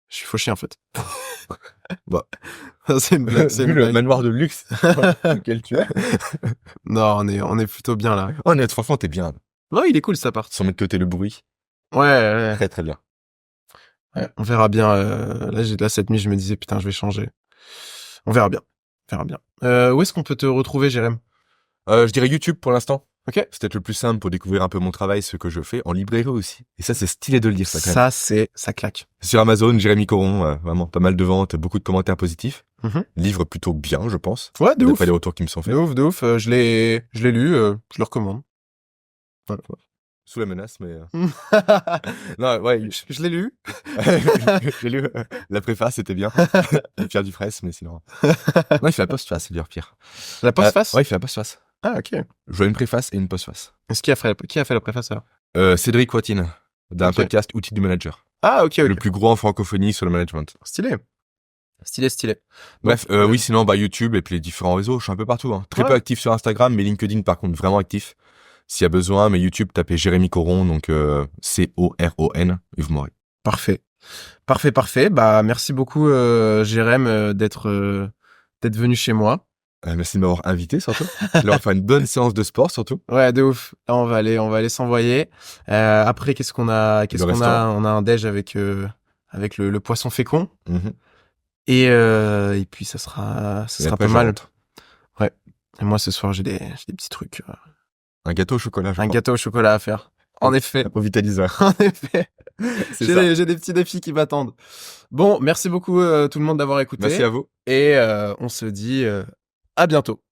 je suis fauché, en fait. Bah. C'est une blague, c'est Vu une le blague. manoir de luxe auquel tu es. Non, on est plutôt bien, là. Honnête, franchement, t'es bien. Ouais, il est cool, ça part. Sans mettre de côté le bruit. Ouais. Très, très bien. Ouais, on verra bien. Là, cette nuit, je me disais, putain, je vais changer. On verra bien. Où est-ce qu'on peut te retrouver, Jérém? Je dirais YouTube pour l'instant. Ok. C'est peut-être le plus simple pour découvrir un peu mon travail, ce que je fais, en librairie aussi. Et ça, c'est stylé de le lire, ça, quand même. Ça claque. Sur Amazon, Jérémy Coron, vraiment pas mal de ventes, beaucoup de commentaires positifs. Mhm. Livre plutôt bien, je pense. Ouais, de ouf. D'après les retours qui me sont faits. De ouf. Je l'ai lu, je le recommande. Voilà. Sous la menace, mais... non, ouais, Je l'ai lu. j'ai lu la préface, c'était bien. Pierre Dufresne, mais sinon... Non, il fait la postface, c'est dur, Pierre. La postface? Ouais, il fait la postface. Ah, ok. Je vois une préface et une postface. Qui a fait la préface, alors? Cédric Watine, d'un Ok. podcast Outils du Manager. Ah, ok. Le plus gros en francophonie sur le management. Stylé. Bref, Donc, oui, sinon, YouTube et puis les différents réseaux, je suis un peu partout. Hein. Très Ouais. peu actif sur Instagram, mais LinkedIn, par contre, vraiment actif. S'il y a besoin, mais YouTube, tapez Jérémy Coron, donc Coron, et vous m'aurez. Parfait. Bah, merci beaucoup, Jérém, d'être venu chez moi. Merci de m'avoir invité, surtout. Là, on va faire une bonne séance de sport, surtout. Ouais, de ouf. Là, on va aller s'envoyer. Après, qu'est-ce qu'on a? restaurant. On a un déj avec le poisson fécond. Mhm. Et puis ça sera Et après, pas je mal. rentre. Ouais. Et moi, ce soir, j'ai des petits trucs. Un gâteau au chocolat, je Un crois. gâteau au chocolat à faire. En effet. Un revitaliseur. En effet. C'est ça. J'ai des petits défis qui m'attendent. Bon, merci beaucoup tout le monde d'avoir écouté. Merci à vous. Et on se dit à bientôt.